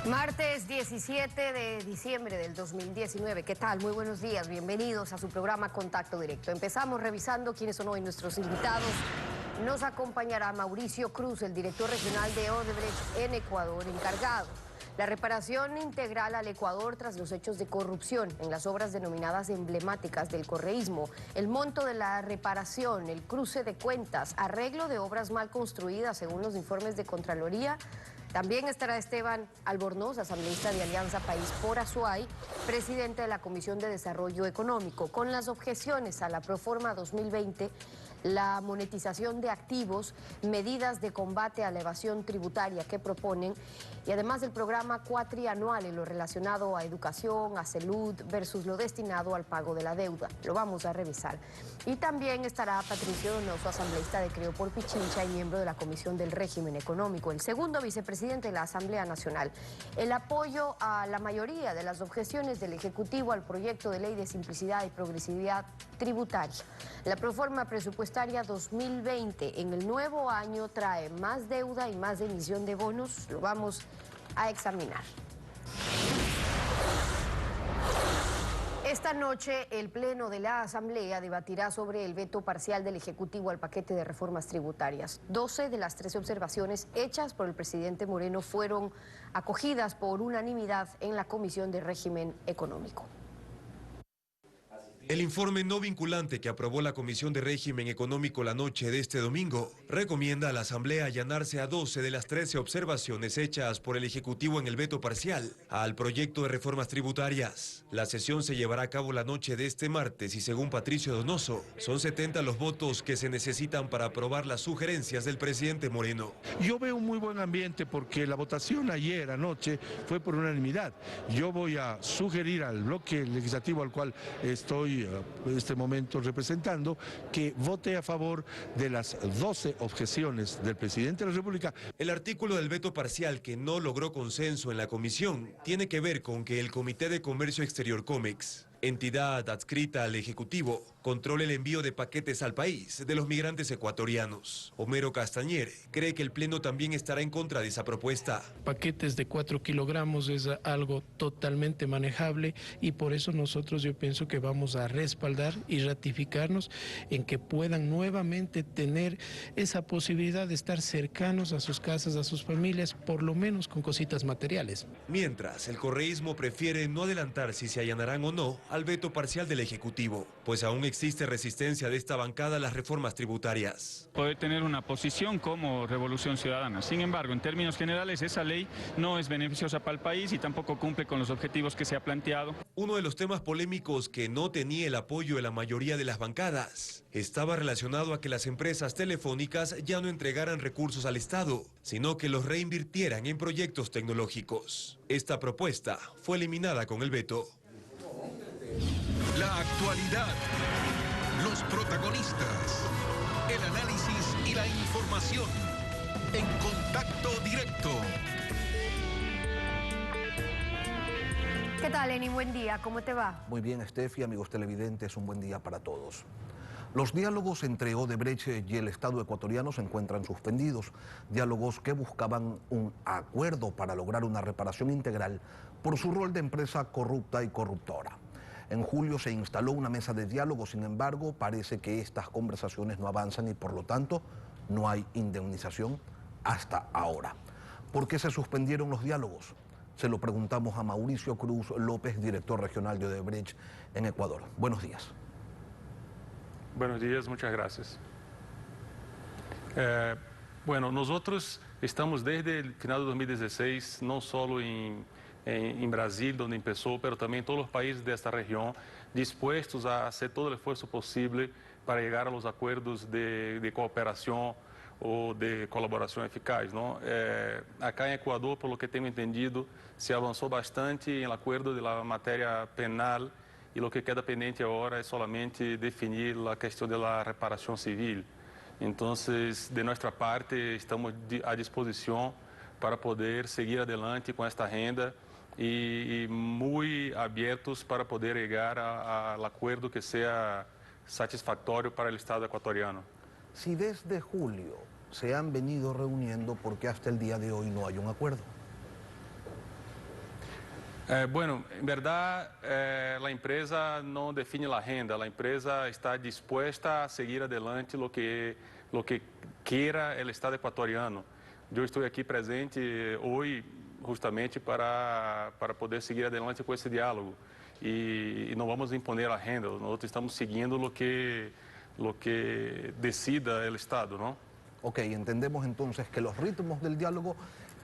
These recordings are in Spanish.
Martes 17 de diciembre del 2019. ¿Qué tal? Muy buenos días. Bienvenidos a su programa Contacto Directo. Empezamos revisando quiénes son hoy nuestros invitados. Nos acompañará Mauricio Cruz, el director regional de Odebrecht en Ecuador, encargado la reparación integral al Ecuador tras los hechos de corrupción en las obras denominadas emblemáticas del correísmo, el monto de la reparación, el cruce de cuentas, arreglo de obras mal construidas según los informes de Contraloría. También estará Esteban Albornoz, asambleísta de Alianza País por Azuay, presidente de la Comisión de Desarrollo Económico, con las objeciones a la Proforma 2020, la monetización de activos, medidas de combate a la evasión tributaria que proponen, y además el programa cuatrianual en lo relacionado a educación, a salud, versus lo destinado al pago de la deuda. Lo vamos a revisar. Y también estará Patricio Donoso, asambleísta de Creo por Pichincha y miembro de la Comisión del Régimen Económico, el segundo vicepresidente de la Asamblea Nacional. El apoyo a la mayoría de las objeciones del Ejecutivo al proyecto de ley de simplicidad y progresividad tributaria. La proforma presupuestaria 2020 en el nuevo año trae más deuda y más emisión de bonos. Lo vamos a examinar. Esta noche el Pleno de la Asamblea debatirá sobre el veto parcial del Ejecutivo al paquete de reformas tributarias. 12 de las 13 observaciones hechas por el presidente Moreno fueron acogidas por unanimidad en la Comisión de Régimen Económico. El informe no vinculante que aprobó la Comisión de Régimen Económico la noche de este domingo recomienda a la Asamblea allanarse a 12 de las 13 observaciones hechas por el Ejecutivo en el veto parcial al proyecto de reformas tributarias. La sesión se llevará a cabo la noche de este martes y según Patricio Donoso, son 70 los votos que se necesitan para aprobar las sugerencias del presidente Moreno. Yo veo un muy buen ambiente porque la votación ayer anoche fue por unanimidad. Yo voy a sugerir al bloque legislativo al cual estoy en este momento representando, que vote a favor de las 12 objeciones del presidente de la República. El artículo del veto parcial que no logró consenso en la comisión tiene que ver con que el Comité de Comercio Exterior COMEX, entidad adscrita al Ejecutivo, controla el envío de paquetes al país de los migrantes ecuatorianos. Homero Castañer cree que el Pleno también estará en contra de esa propuesta. Paquetes de 4 kilogramos es algo totalmente manejable y por eso nosotros yo pienso que vamos a respaldar y ratificarnos en que puedan nuevamente tener esa posibilidad de estar cercanos a sus casas, a sus familias, por lo menos con cositas materiales. Mientras, el correísmo prefiere no adelantar si se allanarán o no al veto parcial del Ejecutivo, pues aún existe resistencia de esta bancada a las reformas tributarias. Puede tener una posición como Revolución Ciudadana. Sin embargo, en términos generales, esa ley no es beneficiosa para el país y tampoco cumple con los objetivos que se ha planteado. Uno de los temas polémicos que no tenía el apoyo de la mayoría de las bancadas estaba relacionado a que las empresas telefónicas ya no entregaran recursos al Estado, sino que los reinvirtieran en proyectos tecnológicos. Esta propuesta fue eliminada con el veto. La actualidad, los protagonistas, el análisis y la información en Contacto Directo. ¿Qué tal, Eni? Buen día, ¿cómo te va? Muy bien, Steffi, amigos televidentes, un buen día para todos. Los diálogos entre Odebrecht y el Estado ecuatoriano se encuentran suspendidos, diálogos que buscaban un acuerdo para lograr una reparación integral por su rol de empresa corrupta y corruptora. En julio se instaló una mesa de diálogo, sin embargo, parece que estas conversaciones no avanzan y por lo tanto no hay indemnización hasta ahora. ¿Por qué se suspendieron los diálogos? Se lo preguntamos a Mauricio Cruz López, director regional de Odebrecht en Ecuador. Buenos días. Buenos días, muchas gracias. Bueno, nosotros estamos desde el final de 2016, no solo en Brasil, donde empezó, pero también en todos los países de esta región, dispuestos a hacer todo el esfuerzo posible para llegar a los acuerdos de cooperación o de colaboración eficaz, ¿no? Acá en Ecuador, por lo que tengo entendido, se avanzó bastante en el acuerdo de la materia penal y lo que queda pendiente ahora es solamente definir la cuestión de la reparación civil. Entonces, de nuestra parte, estamos a disposición para poder seguir adelante con esta agenda y muy abiertos para poder llegar al acuerdo que sea satisfactorio para el Estado ecuatoriano. Si desde julio se han venido reuniendo, ¿por qué hasta el día de hoy no hay un acuerdo? Bueno, en verdad la empresa no define la agenda, la empresa está dispuesta a seguir adelante lo que quiera el Estado ecuatoriano. Yo estoy aquí presente hoy justamente para poder seguir adelante con ese diálogo y no vamos a imponer la agenda, nosotros estamos siguiendo lo que decida el Estado, ¿no? Ok, entendemos entonces que los ritmos del diálogo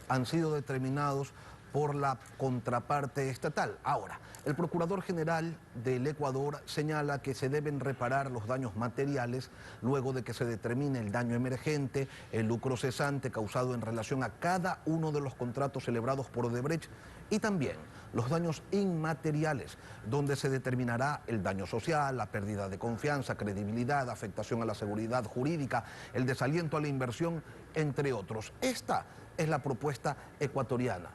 han sido determinados por la contraparte estatal. Ahora, el Procurador General del Ecuador señala que se deben reparar los daños materiales luego de que se determine el daño emergente, el lucro cesante causado en relación a cada uno de los contratos celebrados por Odebrecht y también los daños inmateriales, donde se determinará el daño social, la pérdida de confianza, credibilidad, afectación a la seguridad jurídica, el desaliento a la inversión, entre otros. Esta es la propuesta ecuatoriana.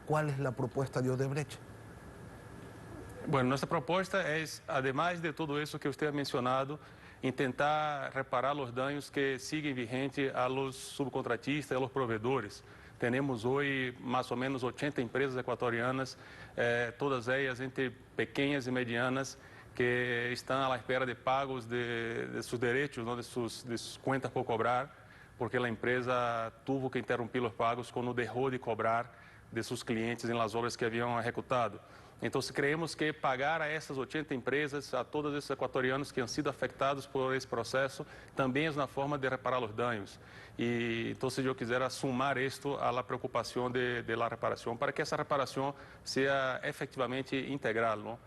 ¿Cuál es la propuesta de Odebrecht? Bueno, nuestra propuesta es, además de todo eso que usted ha mencionado, intentar reparar los daños que siguen vigentes a los subcontratistas y a los proveedores. Tenemos hoy más o menos 80 empresas ecuatorianas, todas ellas entre pequeñas y medianas, que están a la espera de pagos de sus derechos, ¿no? de sus cuentas por cobrar, porque la empresa tuvo que interrumpir los pagos cuando dejó de cobrar de sus clientes en las obras que habían ejecutado. Entonces creemos que pagar a essas 80 empresas, a todos esses ecuatorianos que han sido afectados por esse processo, também é uma forma de reparar os danos. E então eu quisera sumar isto à la preocupação de la reparação, para que essa reparação seja efetivamente integral, ¿no?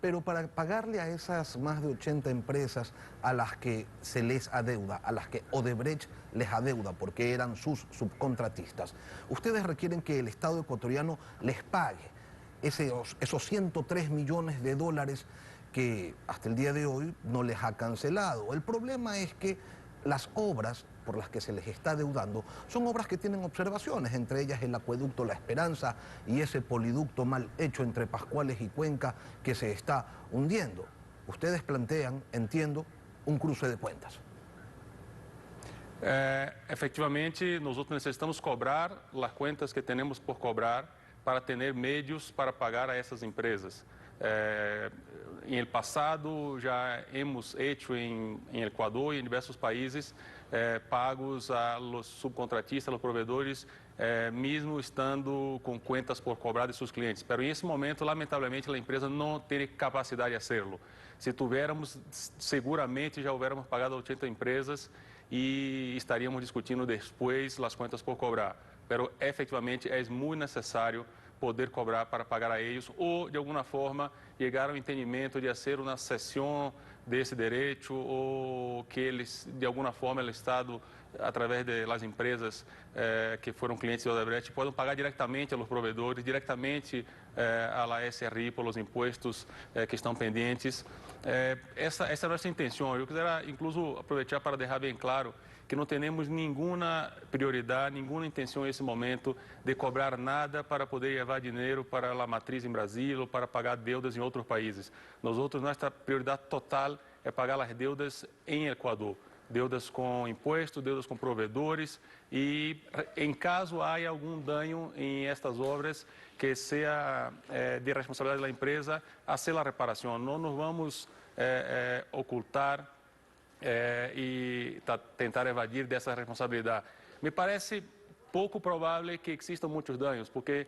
Pero para pagarle a esas más de 80 empresas a las que se les adeuda, a las que Odebrecht les adeuda porque eran sus subcontratistas, ustedes requieren que el Estado ecuatoriano les pague esos 103 millones de dólares que hasta el día de hoy no les ha cancelado. El problema es que las obras por las que se les está adeudando son obras que tienen observaciones, entre ellas el acueducto La Esperanza y ese poliducto mal hecho entre Pascuales y Cuenca que se está hundiendo. Ustedes plantean, entiendo, un cruce de cuentas. Efectivamente, nosotros necesitamos cobrar las cuentas que tenemos por cobrar para tener medios para pagar a essas empresas. Em el passado já hemos hecho em Equador e em diversos países pagos a los subcontratistas, a los proveedores, mesmo estando com contas por cobrar de seus clientes. Pero em esse momento, lamentavelmente, a empresa não tem capacidade de hacerlo. Se tivéssemos, seguramente já hubiéramos pagado a 80 empresas e estaríamos discutindo depois as contas por cobrar. Pero efetivamente é muito necessário poder cobrar para pagar a eles ou, de alguma forma, chegar ao entendimento de fazer uma cessão desse direito ou que eles, de alguma forma, o Estado, através das empresas que foram clientes do Odebrecht, possam pagar diretamente aos provedores, diretamente à SRI pelos impostos que estão pendentes. Essa é a nossa intenção. Eu quisera, incluso, aproveitar para deixar bem claro que não temos nenhuma prioridade, nenhuma intenção nesse momento de cobrar nada para poder levar dinheiro para a matriz em Brasil ou para pagar deudas em outros países. Nossa prioridade total é pagar as deudas em Equador. Deudas com impostos, deudas com provedores e, em caso há algum dano em estas obras que seja de responsabilidade da empresa, fazer a reparação. Não nos vamos ocultar e tentar evadir dessa responsabilidade. Me parece pouco provável que existam muitos danos, porque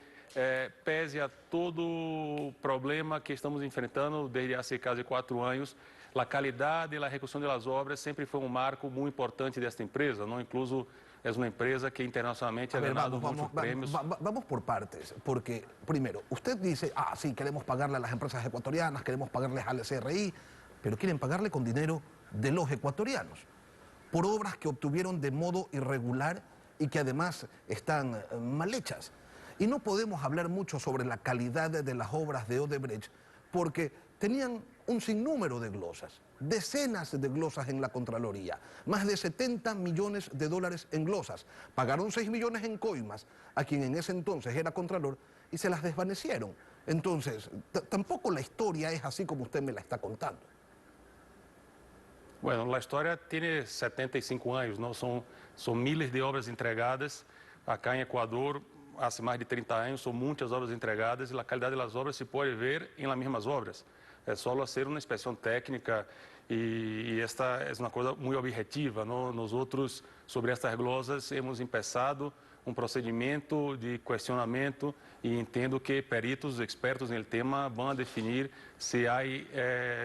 pese a todo o problema que estamos enfrentando desde há quase 4 anos, a qualidade e a execução das obras sempre foi um marco muito importante desta empresa, não? Incluso é uma empresa que internacionalmente ha ganado muitos prêmios. Vamos por partes, porque primero, usted dice, sí, queremos pagarle a las empresas ecuatorianas, queremos pagarles al SRI, pero quieren pagarle con dinero de los ecuatorianos, por obras que obtuvieron de modo irregular y que además están mal hechas. Y no podemos hablar mucho sobre la calidad de las obras de Odebrecht porque tenían un sinnúmero de glosas, decenas de glosas en la Contraloría, más de 70 millones de dólares en glosas. Pagaron 6 millones en coimas a quien en ese entonces era Contralor y se las desvanecieron. Entonces, tampoco la historia es así como usted me la está contando. Bueno, a história tem 75 anos, não? São miles de obras entregadas acá em Equador, hace más de 30 años, son muchas obras entregadas y la calidad de las obras se puede ver en las mismas obras. Es solo hacer una inspección técnica y esta es una cosa muy objetiva, ¿no? Nosotros sobre estas glosas hemos empezado un procedimiento de cuestionamiento y entiendo que peritos expertos en el tema van a definir si hay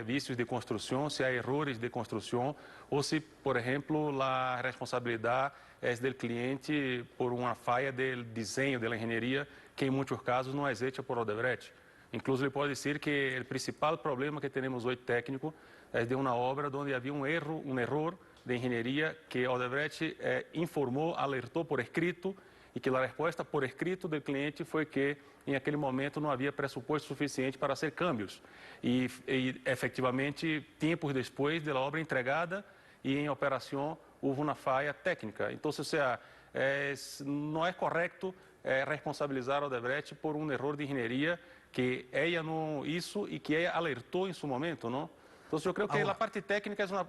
vicios de construcción, si hay errores de construcción o si, por ejemplo, la responsabilidad es del cliente por una falla del diseño de la ingeniería que en muchos casos no es hecha por Odebrecht. Incluso le puedo decir que el principal problema que tenemos hoy técnico es de una obra donde había un error de ingeniería que Odebrecht informó, alertó por escrito y que la respuesta por escrito del cliente fue que en aquel momento no había presupuesto suficiente para hacer cambios. Y efectivamente, tiempos después de la obra entregada y en operación, hubo una falla técnica. Entonces, o sea, no es correcto responsabilizar a Odebrecht por un error de ingeniería que ella no hizo y que ella alertó en su momento, ¿no? Entonces yo creo que la parte técnica es una...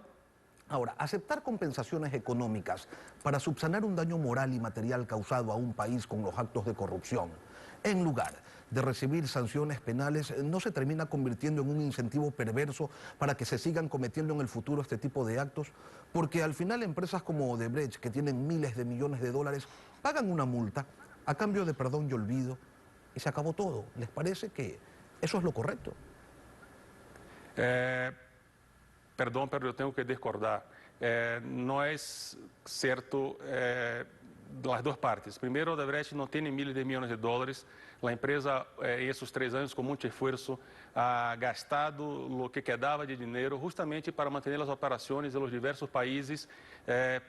Ahora, aceptar compensaciones económicas para subsanar un daño moral y material causado a un país con los actos de corrupción, en lugar de recibir sanciones penales, no se termina convirtiendo en un incentivo perverso para que se sigan cometiendo en el futuro este tipo de actos, porque al final empresas como Odebrecht, que tienen miles de millones de dólares, pagan una multa a cambio de perdón y olvido, y se acabó todo. ¿Les parece que eso es lo correcto? Perdón, pero yo tengo que discordar. No es cierto las dos partes. Primero, Odebrecht no tiene miles de millones de dólares. La empresa, en esos 3 años, con mucho esfuerzo, ha gastado lo que quedaba de dinero justamente para mantener las operaciones en los diversos países,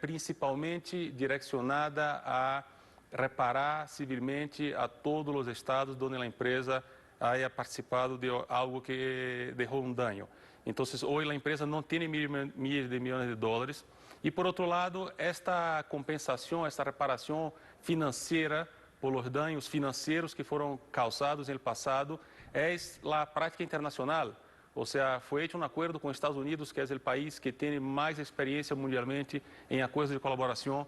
principalmente direccionada a reparar civilmente a todos los estados donde la empresa haya participado de algo que dejó un daño. Entonces, hoy la empresa no tiene miles de millones de dólares. Y por otro lado, esta compensación, esta reparación financiera por los daños financieros que fueron causados en el pasado, es la práctica internacional. O sea, fue hecho un acuerdo con Estados Unidos, que es el país que tiene más experiencia mundialmente en acuerdos de colaboración.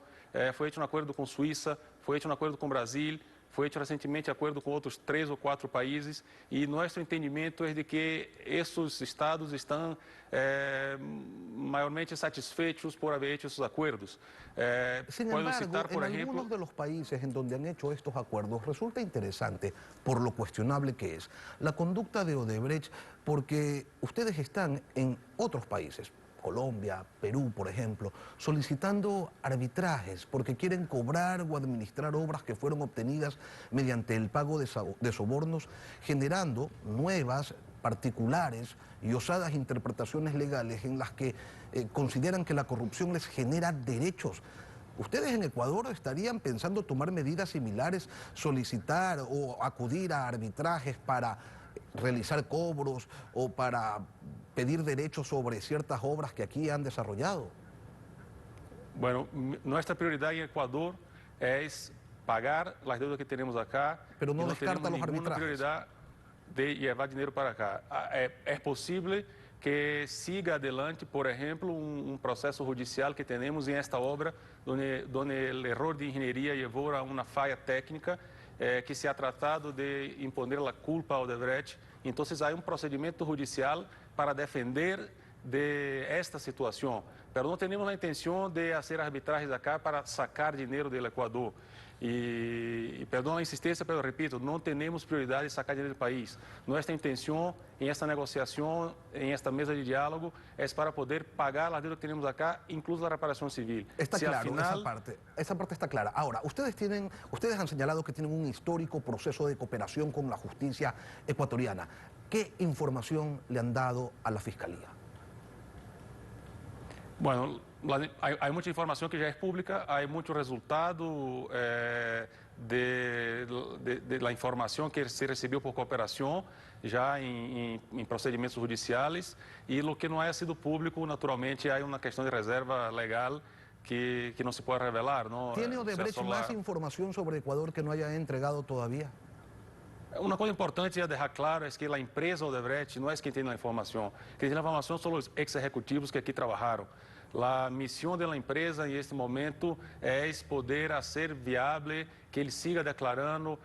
Fue hecho un acuerdo con Suiza, fue hecho un acuerdo con Brasil, fue hecho recentemente acuerdo con otros 3 o 4 países y nuestro entendimiento es de que esos estados están mayormente satisfechos por haber hecho esos acuerdos. Sin embargo, en algunos de los países en donde han hecho estos acuerdos resulta interesante, por lo cuestionable que es, la conducta de Odebrecht, porque ustedes están en otros países, Colombia, Perú, por ejemplo, solicitando arbitrajes porque quieren cobrar o administrar obras que fueron obtenidas mediante el pago de sobornos, generando nuevas, particulares y osadas interpretaciones legales en las que consideran que la corrupción les genera derechos. ¿Ustedes en Ecuador estarían pensando tomar medidas similares, solicitar o acudir a arbitrajes para realizar cobros o para pedir derechos sobre ciertas obras que aquí han desarrollado? Bueno, nuestra prioridad en Ecuador es pagar las deudas que tenemos acá. Pero no descarta los arbitrajes. Prioridad de llevar dinero para acá. Es posible que siga adelante, por ejemplo, un proceso judicial que tenemos en esta obra, donde el error de ingeniería llevó a una falla técnica que se ha tratado de imponer la culpa a Odebrecht. Entonces hay un procedimiento judicial para defender de esta situación, pero no tenemos la intención de hacer arbitrajes acá para sacar dinero del Ecuador. Y perdón la insistencia, pero repito, no tenemos prioridad de sacar dinero del país. Nuestra intención en esta negociación, en esta mesa de diálogo, es para poder pagar la deuda que tenemos acá, incluso la reparación civil. Está claro, esa parte está clara. Ahora, ustedes han señalado que tienen un histórico proceso de cooperación con la justicia ecuatoriana. ¿Qué información le han dado a la Fiscalía? Bueno, hay mucha información que ya es pública, hay mucho resultado de la información que se recibió por cooperación ya en procedimientos judiciales y lo que no haya sido público, naturalmente, hay una cuestión de reserva legal que no se puede revelar, ¿no? ¿Tiene Odebrecht más información sobre Ecuador que no haya entregado todavía? Una cosa importante a dejar claro es que la empresa Odebrecht no es quien tiene la información. Quien tiene la información son los ex ejecutivos que aquí trabajaron. A missão da empresa em este momento é poder ser viável, que ele siga declarando,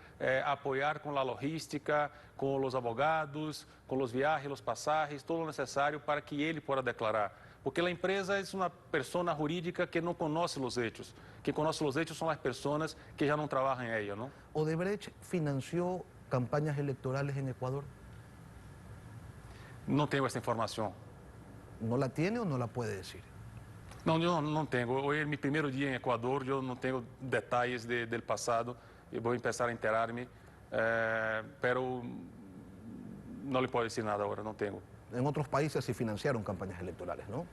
apoiar com a logística, com os advogados, com os viajes, os passagens, todo o necessário para que ele possa declarar. Porque a empresa é uma pessoa jurídica que não conhece os hechos. Que conhece os hechos são as pessoas que já não trabalham em ela, não? ¿Odebrecht financió campañas electorales en Ecuador? Não tenho essa informação. ¿No la tiene o no la puede decir? Não, eu não tenho. Hoje é meu primeiro dia em Equador, eu não tenho detalhes do passado. Eu vou começar a enterar-me, pero não lhe posso dizer nada agora, não tenho. En otros países se financiaron campañas electorales, ¿no?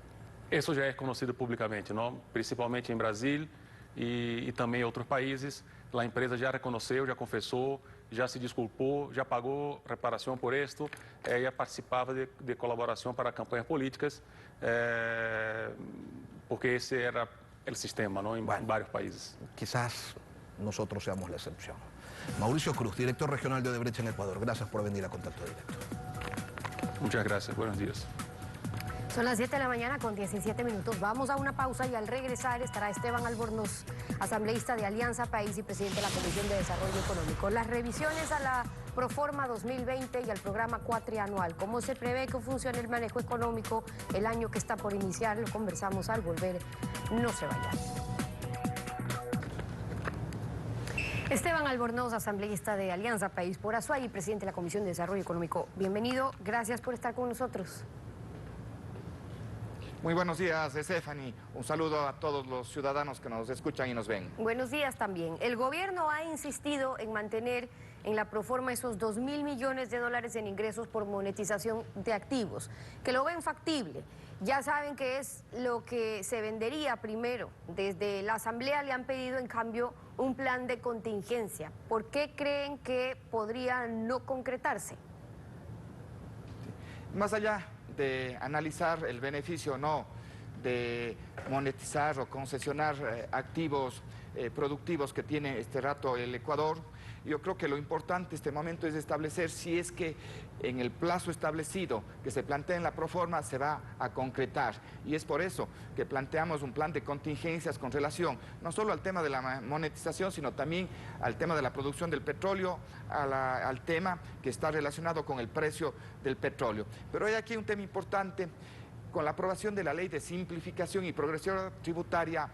Isso já é conhecido publicamente, não? Principalmente em Brasil e também em outros países. A empresa já reconheceu, já confessou, já se desculpou, já pagou reparação por isto, já participava de colaboração para campanhas políticas, porque esse era o sistema, ¿no? En varios países. Quizás nosotros seamos la excepción. Mauricio Cruz, director regional de Odebrecht en Ecuador. Gracias por venir a Contacto Directo. Muchas gracias. Buenos días. Son las 7 de la mañana con 17 minutos. Vamos a una pausa y al regresar estará Esteban Albornoz, asambleísta de Alianza País y presidente de la Comisión de Desarrollo Económico. Las revisiones a la Proforma 2020 y al programa cuatrianual. ¿Cómo se prevé que funcione el manejo económico el año que está por iniciar? Lo conversamos al volver. No se vayan. Esteban Albornoz, asambleísta de Alianza País por Azuay y presidente de la Comisión de Desarrollo Económico. Bienvenido, gracias por estar con nosotros. Muy buenos días, Stephanie. Un saludo a todos los ciudadanos que nos escuchan y nos ven. Buenos días también. El gobierno ha insistido en mantener en la Proforma esos 2.000 millones de dólares en ingresos por monetización de activos, que lo ven factible. Ya saben que es lo que se vendería primero. Desde la Asamblea le han pedido en cambio un plan de contingencia. ¿Por qué creen que podría no concretarse? Más allá de analizar el beneficio o no de monetizar o concesionar activos productivos que tiene este rato el Ecuador, yo creo que lo importante en este momento es establecer si es que en el plazo establecido que se plantea en la Proforma se va a concretar. Y es por eso que planteamos un plan de contingencias con relación no solo al tema de la monetización, sino también al tema de la producción del petróleo, al tema que está relacionado con el precio del petróleo. Pero hay aquí un tema importante. Con la aprobación de la Ley de Simplificación y Progresión Tributaria,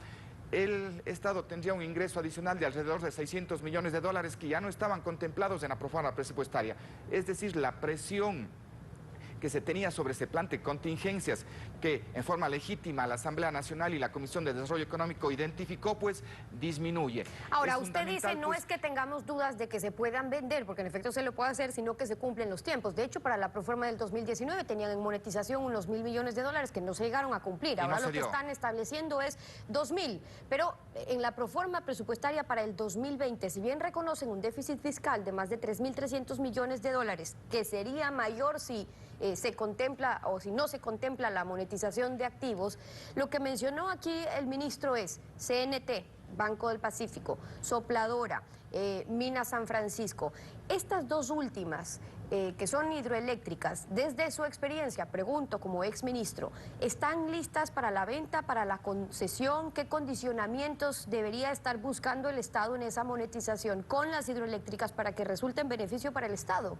el Estado tendría un ingreso adicional de alrededor de 600 millones de dólares que ya no estaban contemplados en la Proforma presupuestaria. Es decir, la presión que se tenía sobre ese plan de contingencias que en forma legítima la Asamblea Nacional y la Comisión de Desarrollo Económico identificó, pues disminuye. Ahora, usted dice no es que tengamos dudas de que se puedan vender, porque en efecto se lo puede hacer, sino que se cumplen los tiempos. De hecho, para la Proforma del 2019 tenían en monetización unos 1.000 millones de dólares que no se llegaron a cumplir. Ahora lo que están estableciendo es 2.000. Pero en la Proforma presupuestaria para el 2020, si bien reconocen un déficit fiscal de más de 3.300 millones de dólares, que sería mayor si se contempla o si no se contempla la monetización de activos, lo que mencionó aquí el ministro es CNT, Banco del Pacífico, Sopladora, Mina San Francisco. Estas dos últimas, que son hidroeléctricas, desde su experiencia, pregunto como exministro, ¿están listas para la venta, para la concesión? ¿Qué condicionamientos debería estar buscando el Estado en esa monetización con las hidroeléctricas para que resulte en beneficio para el Estado?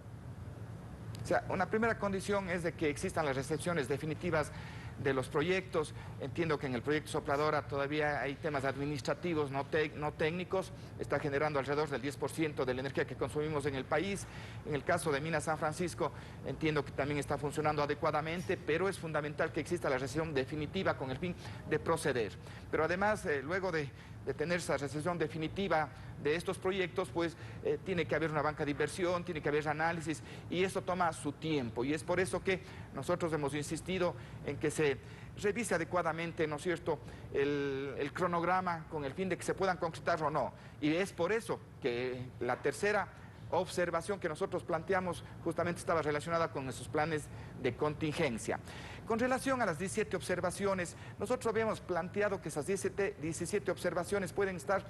O sea, una primera condición es de que existan las recepciones definitivas de los proyectos. Entiendo que en el proyecto Sopladora todavía hay temas administrativos, no técnicos. Está generando alrededor del 10% de la energía que consumimos en el país. En el caso de Mina San Francisco, entiendo que también está funcionando adecuadamente, pero es fundamental que exista la recepción definitiva con el fin de proceder. Pero además, luego de tener esa recepción definitiva de estos proyectos, pues tiene que haber una banca de inversión, tiene que haber análisis, y eso toma su tiempo. Y es por eso que nosotros hemos insistido en que se revise adecuadamente, ¿no es cierto?, el cronograma con el fin de que se puedan concretar o no. Y es por eso que la tercera observación que nosotros planteamos justamente estaba relacionada con esos planes de contingencia. Con relación a las 17 observaciones, nosotros habíamos planteado que esas 17 observaciones pueden estar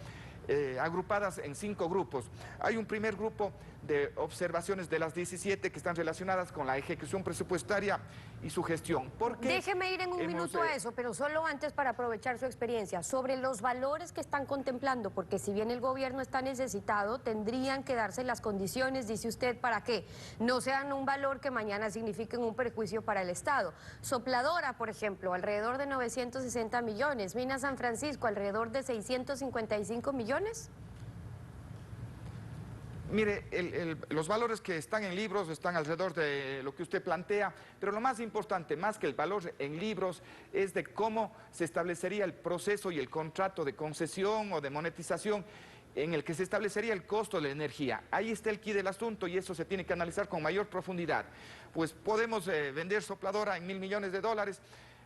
agrupadas en 5 grupos. Hay un primer grupo de observaciones de las 17 que están relacionadas con la ejecución presupuestaria y su gestión. Porque déjeme ir en un minuto a eso, pero solo antes para aprovechar su experiencia, sobre los valores que están contemplando, porque si bien el gobierno está necesitado, tendrían que darse las condiciones, dice usted, para que no sean un valor que mañana signifiquen un perjuicio para el Estado. Sopladora, por ejemplo, alrededor de 960 millones, Mina San Francisco, alrededor de 655 millones. Mire, los valores que están en libros están alrededor de lo que usted plantea, pero lo más importante, más que el valor en libros, es de cómo se establecería el proceso y el contrato de concesión o de monetización en el que se establecería el costo de la energía. Ahí está el quid del asunto y eso se tiene que analizar con mayor profundidad. Pues podemos vender Sopladora en $1.000 millones,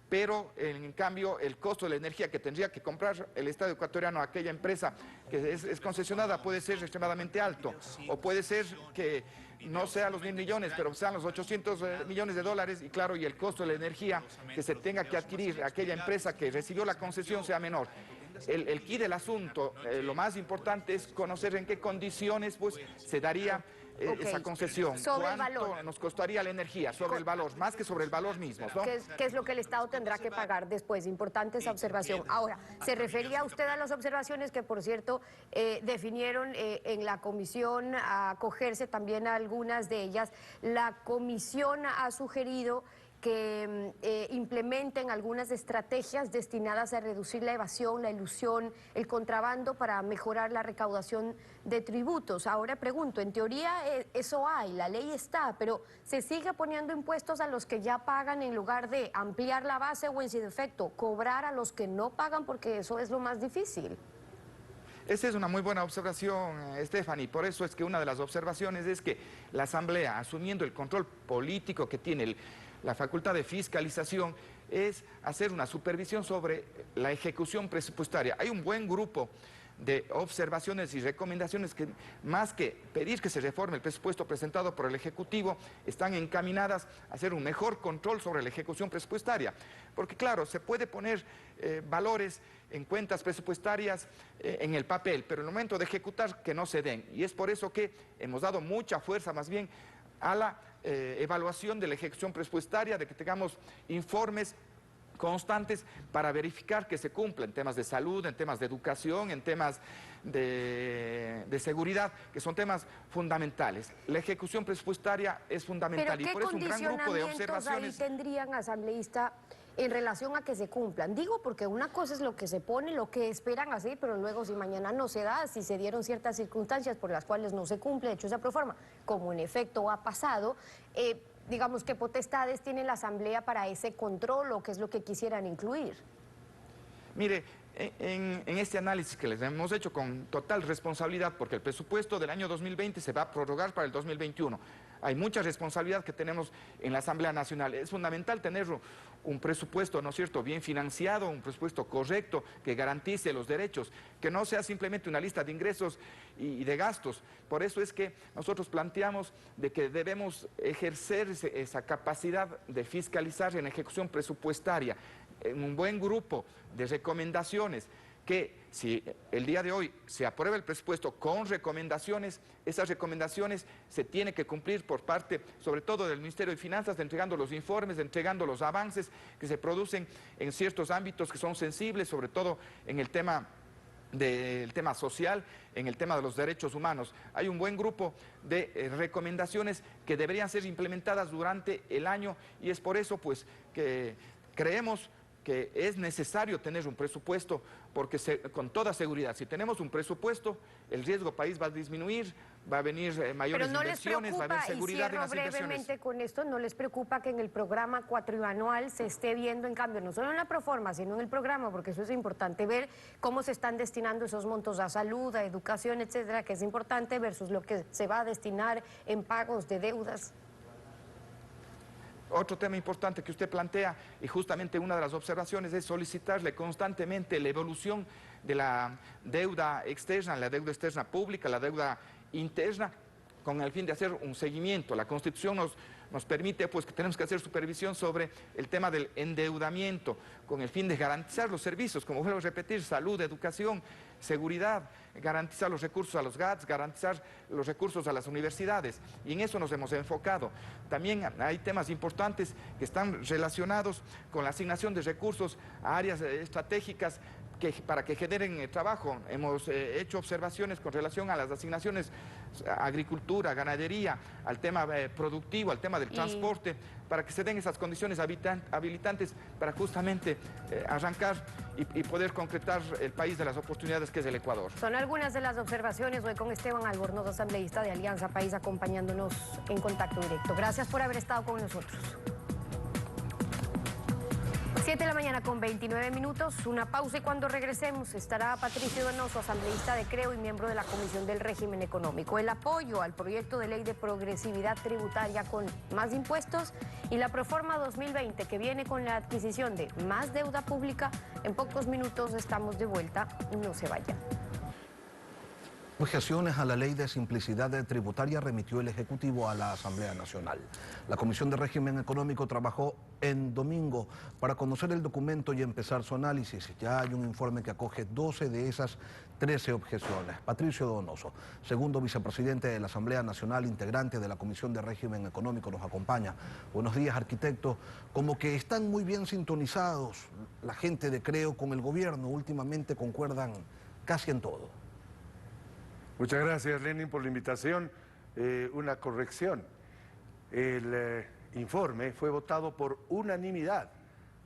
pero en cambio el costo de la energía que tendría que comprar el Estado ecuatoriano a aquella empresa que es concesionada puede ser extremadamente alto, o puede ser que no sean los $1.000 millones, pero sean los $800 millones, y claro, y el costo de la energía que se tenga que adquirir aquella empresa que recibió la concesión sea menor. El quid del asunto, lo más importante es conocer en qué condiciones pues se daría esa concesión. Sobre el valor. ¿Cuánto nos costaría la energía? Sobre el valor, más que sobre el valor mismo, ¿no? ¿Qué es lo que el Estado tendrá que pagar después? Importante esa observación. Ahora, ¿se refería usted a las observaciones que, por cierto, definieron en la comisión, a acogerse también a algunas de ellas? La comisión ha sugerido que implementen algunas estrategias destinadas a reducir la evasión, la elusión, el contrabando para mejorar la recaudación de tributos. Ahora pregunto, en teoría eso hay, la ley está, pero ¿se sigue poniendo impuestos a los que ya pagan en lugar de ampliar la base o en su defecto cobrar a los que no pagan, porque eso es lo más difícil? Esa es una muy buena observación, Stephanie. Por eso es que una de las observaciones es que la Asamblea, asumiendo el control político que tiene la facultad de fiscalización, es hacer una supervisión sobre la ejecución presupuestaria. Hay un buen grupo de observaciones y recomendaciones que, más que pedir que se reforme el presupuesto presentado por el Ejecutivo, están encaminadas a hacer un mejor control sobre la ejecución presupuestaria. Porque claro, se puede poner valores en cuentas presupuestarias en el papel, pero en el momento de ejecutar que no se den. Y es por eso que hemos dado mucha fuerza más bien a la evaluación de la ejecución presupuestaria, de que tengamos informes constantes para verificar que se cumplen en temas de salud, en temas de educación, en temas de seguridad, que son temas fundamentales. La ejecución presupuestaria es fundamental y por eso un gran grupo de observaciones. Ahí tendrían, asambleísta, en relación a que se cumplan? Digo porque una cosa es lo que se pone, lo que esperan así, pero luego si mañana no se da, si se dieron ciertas circunstancias por las cuales no se cumple, de hecho esa proforma, como en efecto ha pasado, digamos, ¿qué potestades tiene la Asamblea para ese control o qué es lo que quisieran incluir? Mire, en este análisis que les hemos hecho con total responsabilidad, porque el presupuesto del año 2020 se va a prorrogar para el 2021. Hay mucha responsabilidad que tenemos en la Asamblea Nacional. Es fundamental tener un presupuesto, ¿no es cierto?, bien financiado, un presupuesto correcto, que garantice los derechos, que no sea simplemente una lista de ingresos y de gastos. Por eso es que nosotros planteamos de que debemos ejercer esa capacidad de fiscalizar en ejecución presupuestaria, en un buen grupo de recomendaciones, que si el día de hoy se aprueba el presupuesto con recomendaciones, esas recomendaciones se tienen que cumplir por parte, sobre todo del Ministerio de Finanzas, de entregando los informes, de entregando los avances que se producen en ciertos ámbitos que son sensibles, sobre todo en el tema social, en el tema de los derechos humanos. Hay un buen grupo de recomendaciones que deberían ser implementadas durante el año y es por eso pues que creemos que es necesario tener un presupuesto, porque con toda seguridad, si tenemos un presupuesto, el riesgo país va a disminuir, va a venir mayores inversiones, va a haber seguridad en las inversiones. Brevemente con esto, ¿no les preocupa que en el programa cuatrianual se esté viendo, en cambio, no solo en la proforma, sino en el programa, porque eso es importante, ver cómo se están destinando esos montos a salud, a educación, etcétera, que es importante, versus lo que se va a destinar en pagos de deudas? Otro tema importante que usted plantea, y justamente una de las observaciones, es solicitarle constantemente la evolución de la deuda externa pública, la deuda interna, con el fin de hacer un seguimiento. La Constitución nos nos permite pues que tenemos que hacer supervisión sobre el tema del endeudamiento con el fin de garantizar los servicios, como vuelvo a repetir, salud, educación, seguridad, garantizar los recursos a los GATS, garantizar los recursos a las universidades, y en eso nos hemos enfocado. También hay temas importantes que están relacionados con la asignación de recursos a áreas estratégicas para que generen trabajo. Hemos hecho observaciones con relación a las asignaciones a agricultura, ganadería, al tema productivo, al tema del transporte, para que se den esas condiciones habilitantes para justamente arrancar y poder concretar el país de las oportunidades que es el Ecuador. Son algunas de las observaciones hoy con Esteban Albornoz, asambleísta de Alianza País, acompañándonos en Contacto Directo. Gracias por haber estado con nosotros. 7 de la mañana con 29 minutos, una pausa y cuando regresemos estará Patricio Donoso, asambleísta de Creo y miembro de la Comisión del Régimen Económico. El apoyo al proyecto de ley de progresividad tributaria con más impuestos y la Proforma 2020 que viene con la adquisición de más deuda pública. En pocos minutos estamos de vuelta, no se vayan. Objeciones a la ley de simplicidad tributaria remitió el Ejecutivo a la Asamblea Nacional. La Comisión de Régimen Económico trabajó en domingo para conocer el documento y empezar su análisis. Ya hay un informe que acoge 12 de esas 13 objeciones. Patricio Donoso, segundo vicepresidente de la Asamblea Nacional, integrante de la Comisión de Régimen Económico, nos acompaña. Buenos días, arquitecto. Como que están muy bien sintonizados la gente de Creo con el gobierno, últimamente concuerdan casi en todo. Muchas gracias, Lenin, por la invitación. Una corrección. El informe fue votado por unanimidad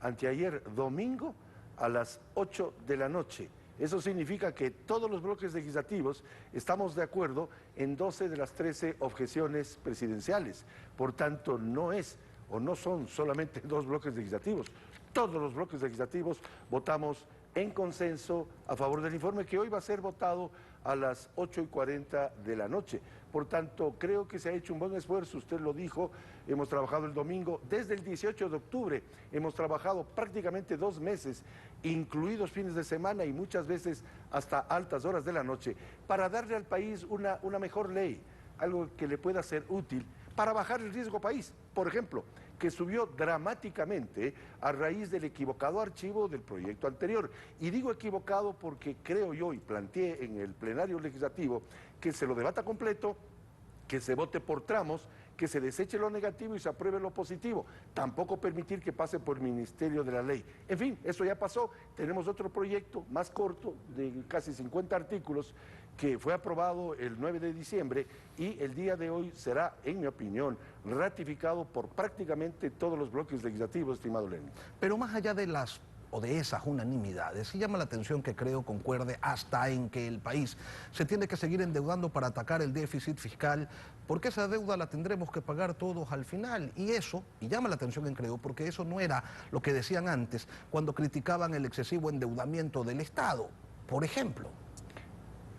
anteayer domingo a las 8 de la noche. Eso significa que todos los bloques legislativos estamos de acuerdo en 12 de las 13 objeciones presidenciales. Por tanto, no es o no son solamente 2 bloques legislativos. Todos los bloques legislativos votamos en consenso a favor del informe que hoy va a ser votado a las 8:40 de la noche. Por tanto, creo que se ha hecho un buen esfuerzo, usted lo dijo, hemos trabajado el domingo, desde el 18 de octubre, hemos trabajado prácticamente 2 meses, incluidos fines de semana y muchas veces hasta altas horas de la noche, para darle al país una mejor ley, algo que le pueda ser útil para bajar el riesgo país. Por ejemplo, que subió dramáticamente a raíz del equivocado archivo del proyecto anterior. Y digo equivocado porque creo yo, y planteé en el plenario legislativo, que se lo debata completo, que se vote por tramos, que se deseche lo negativo y se apruebe lo positivo. Tampoco permitir que pase por el Ministerio de la Ley. En fin, eso ya pasó. Tenemos otro proyecto más corto, de casi 50 artículos, que fue aprobado el 9 de diciembre y el día de hoy será, en mi opinión, ratificado por prácticamente todos los bloques legislativos, estimado Lenin. Pero más allá de esas unanimidades, sí llama la atención que Creo concuerde hasta en que el país se tiene que seguir endeudando para atacar el déficit fiscal, porque esa deuda la tendremos que pagar todos al final. Y llama la atención en Creo, porque eso no era lo que decían antes cuando criticaban el excesivo endeudamiento del Estado, por ejemplo.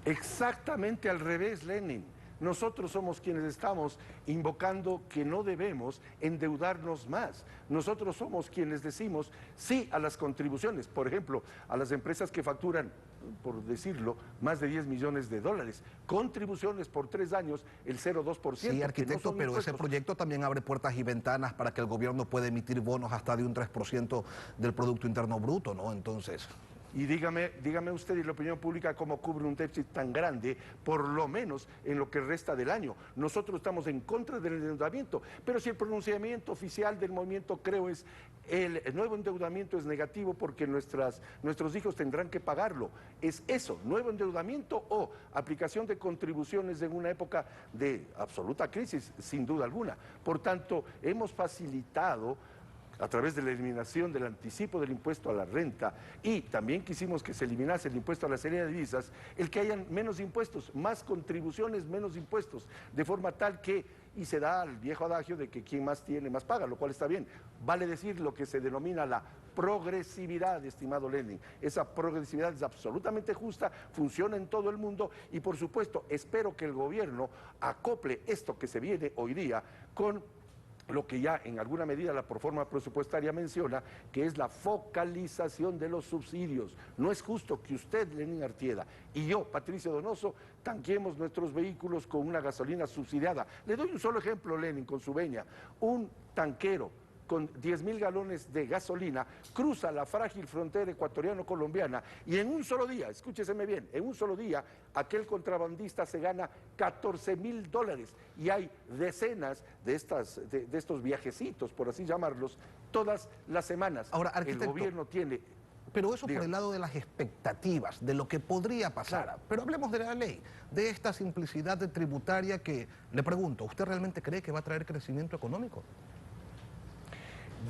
Exactamente al revés, Lenin. Nosotros somos quienes estamos invocando que no debemos endeudarnos más. Nosotros somos quienes decimos sí a las contribuciones, por ejemplo, a las empresas que facturan, por decirlo, más de 10 millones de dólares. Contribuciones por 3 años, el 0,2%. Sí, arquitecto, pero ese proyecto también abre puertas y ventanas para que el gobierno pueda emitir bonos hasta de un 3% del Producto Interno Bruto, ¿no? Entonces... Y dígame usted y la opinión pública cómo cubre un déficit tan grande, por lo menos en lo que resta del año. Nosotros estamos en contra del endeudamiento, pero si el pronunciamiento oficial del movimiento Creo es el nuevo endeudamiento es negativo porque nuestros hijos tendrán que pagarlo. Es eso, nuevo endeudamiento o aplicación de contribuciones en una época de absoluta crisis, sin duda alguna. Por tanto, hemos facilitado a través de la eliminación del anticipo del impuesto a la renta, y también quisimos que se eliminase el impuesto a la serie de divisas, el que hayan menos impuestos, más contribuciones, menos impuestos, de forma tal que, y se da el viejo adagio de que quien más tiene, más paga, lo cual está bien. Vale decir lo que se denomina la progresividad, estimado Lenin. Esa progresividad es absolutamente justa, funciona en todo el mundo y, por supuesto, espero que el gobierno acople esto que se viene hoy día con lo que ya en alguna medida la proforma presupuestaria menciona, que es la focalización de los subsidios. No es justo que usted, Lenín Artieda, y yo, Patricio Donoso, tanquemos nuestros vehículos con una gasolina subsidiada. Le doy un solo ejemplo, Lenin, con su veña. Un tanquero con 10.000 galones de gasolina, cruza la frágil frontera ecuatoriano-colombiana y en un solo día, escúcheseme bien, en un solo día, aquel contrabandista se gana $14.000 y hay decenas de estos viajecitos, por así llamarlos, todas las semanas. Ahora, arquitecto, el gobierno tiene... Pero eso por el lado de las expectativas, de lo que podría pasar. Claro. Pero hablemos de la ley, de esta simplicidad tributaria que, le pregunto, ¿usted realmente cree que va a traer crecimiento económico?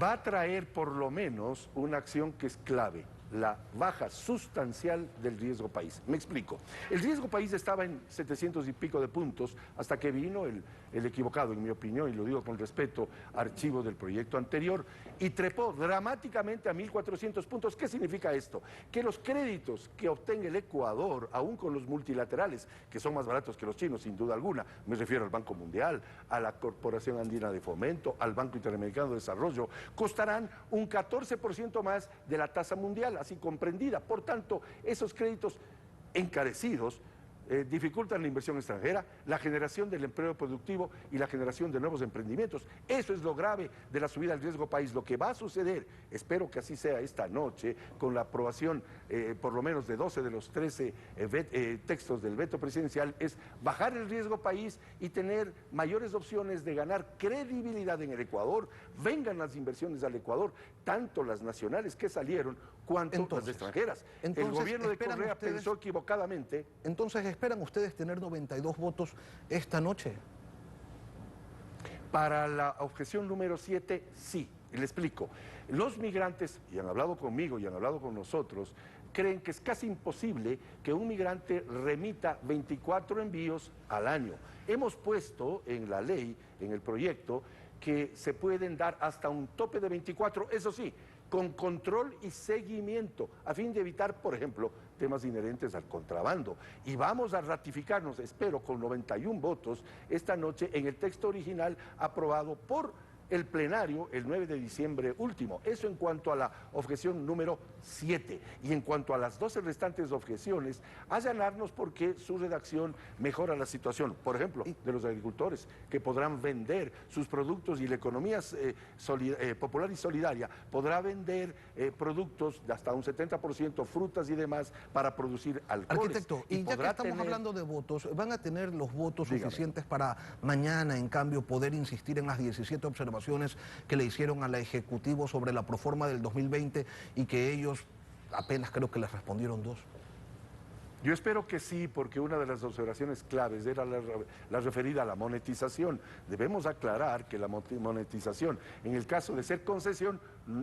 Va a traer por lo menos una acción que es clave, la baja sustancial del riesgo país. Me explico. El riesgo país estaba en 700 y pico de puntos hasta que vino el equivocado, en mi opinión, y lo digo con respeto, archivo del proyecto anterior, y trepó dramáticamente a 1.400 puntos. ¿Qué significa esto? Que los créditos que obtenga el Ecuador, aún con los multilaterales, que son más baratos que los chinos, sin duda alguna, me refiero al Banco Mundial, a la Corporación Andina de Fomento, al Banco Interamericano de Desarrollo, costarán un 14% más de la tasa mundial, así comprendida. Por tanto, esos créditos encarecidos dificultan la inversión extranjera, la generación del empleo productivo y la generación de nuevos emprendimientos. Eso es lo grave de la subida del riesgo país. Lo que va a suceder, espero que así sea esta noche, con la aprobación por lo menos de 12 de los 13 textos del veto presidencial, es bajar el riesgo país y tener mayores opciones de ganar credibilidad en el Ecuador. Vengan las inversiones al Ecuador, tanto las nacionales que salieron, cuanto las extranjeras. El gobierno de Correa pensó equivocadamente. Entonces, ¿esperan ustedes tener 92 votos esta noche? Para la objeción número 7, sí. Y le explico. Los migrantes, y han hablado conmigo y han hablado con nosotros, creen que es casi imposible que un migrante remita 24 envíos al año. Hemos puesto en la ley, en el proyecto, que se pueden dar hasta un tope de 24, eso sí, con control y seguimiento, a fin de evitar, por ejemplo, temas inherentes al contrabando. Y vamos a ratificarnos, espero, con 91 votos esta noche en el texto original aprobado por el plenario el 9 de diciembre último. Eso en cuanto a la objeción número 7. Y en cuanto a las 12 restantes objeciones, allanarnos porque su redacción mejora la situación, por ejemplo, de los agricultores, que podrán vender sus productos y la economía popular y solidaria podrá vender productos de hasta un 70%, frutas y demás, para producir alcoholes. Arquitecto, y ya que estamos hablando de votos, ¿van a tener los votos suficientes para mañana, en cambio, poder insistir en las 17 observaciones que le hicieron al Ejecutivo sobre la proforma del 2020 y que ellos apenas creo que les respondieron 2? Yo espero que sí, porque una de las observaciones claves era la referida a la monetización. Debemos aclarar que la monetización, en el caso de ser concesión,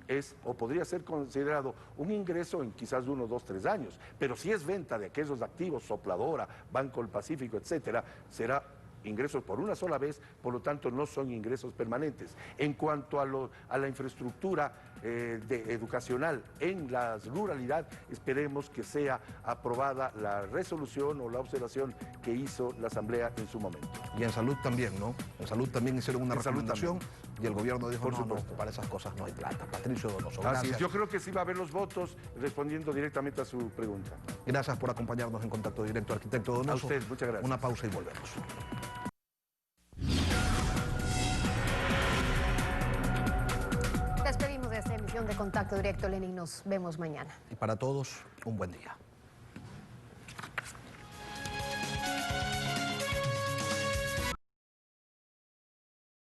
es o podría ser considerado un ingreso en quizás 1, 2, 3 años. Pero si es venta de aquellos activos, Sopladora, Banco del Pacífico, etcétera, será ingresos por una sola vez, por lo tanto no son ingresos permanentes. En cuanto a la infraestructura educacional en la ruralidad, esperemos que sea aprobada la resolución o la observación que hizo la Asamblea en su momento. Y en salud también, ¿no? En salud también hicieron una recomendación y el gobierno dijo, no, para esas cosas no hay plata. Patricio Donoso, gracias. Así es, yo creo que sí va a haber los votos, respondiendo directamente a su pregunta. Gracias por acompañarnos en Contacto Directo, arquitecto Donoso. A usted, muchas gracias. Una pausa y volvemos. Despedimos de esta emisión de Contacto Directo, Lenin. Nos vemos mañana. Y para todos, un buen día.